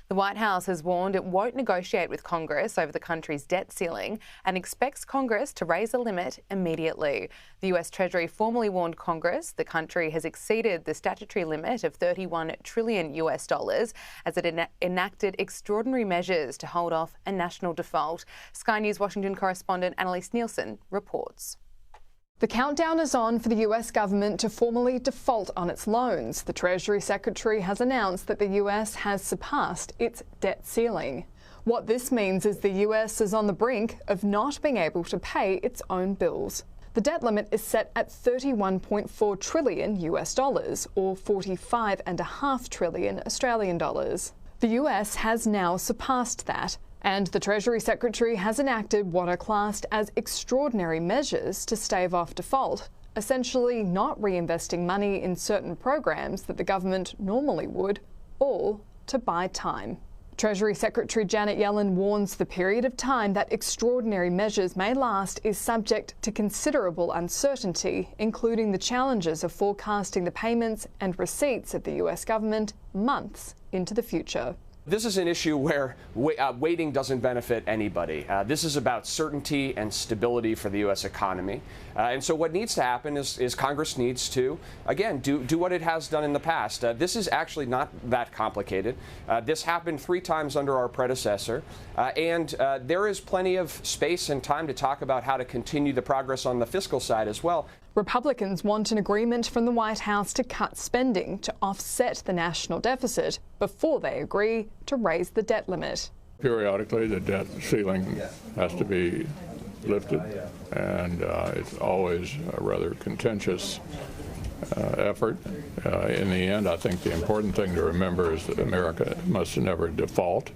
The White House has warned it won't negotiate with Congress over the country's debt ceiling and expects Congress to raise a limit immediately. The US Treasury formally warned Congress the country has exceeded the statutory limit of $31 trillion as it enacted extraordinary measures to hold off a national default. Sky News Washington correspondent Annelise Nielsen reports. The countdown is on for the US government to formally default on its loans. The Treasury Secretary has announced that the US has surpassed its debt ceiling. What this means is the US is on the brink of not being able to pay its own bills. The debt limit is set at $31.4 trillion or 45.5 trillion Australian dollars. The US has now surpassed that, and the Treasury Secretary has enacted what are classed as extraordinary measures to stave off default, essentially not reinvesting money in certain programs that the government normally would, all to buy time. Treasury Secretary Janet Yellen warns the period of time that extraordinary measures may last is subject to considerable uncertainty, including the challenges of forecasting the payments and receipts of the US government months into the future. This is an issue where waiting doesn't benefit anybody. This is about certainty and stability for the U.S. economy. And so what needs to happen is Congress needs to, again, do what it has done in the past. This is actually not that complicated. This happened 3 times under our predecessor. And there is plenty of space and time to talk about how to continue the progress on the fiscal side as well. Republicans want an agreement from the White House to cut spending to offset the national deficit before they agree to raise the debt limit. Periodically, the debt ceiling has to be lifted, and it's always a rather contentious effort. In the end, I think the important thing to remember is that America must never default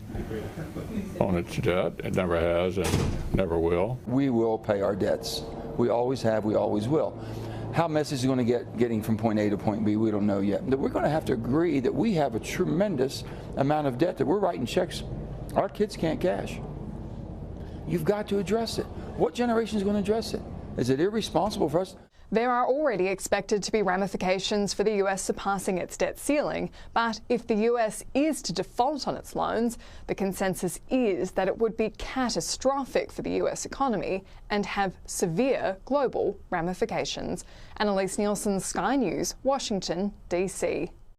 on its debt. It never has and never will. We will pay our debts. We always have, we always will. How Messi is going to getting from point A to point B, we don't know yet. But we're going to have to agree that we have a tremendous amount of debt that we're writing checks our kids can't cash. You've got to address it. What generation is going to address it? Is it irresponsible for us? There are already expected to be ramifications for the US surpassing its debt ceiling, but if the US is to default on its loans, the consensus is that it would be catastrophic for the US economy and have severe global ramifications. Annelise Nielsen, Sky News, Washington, DC.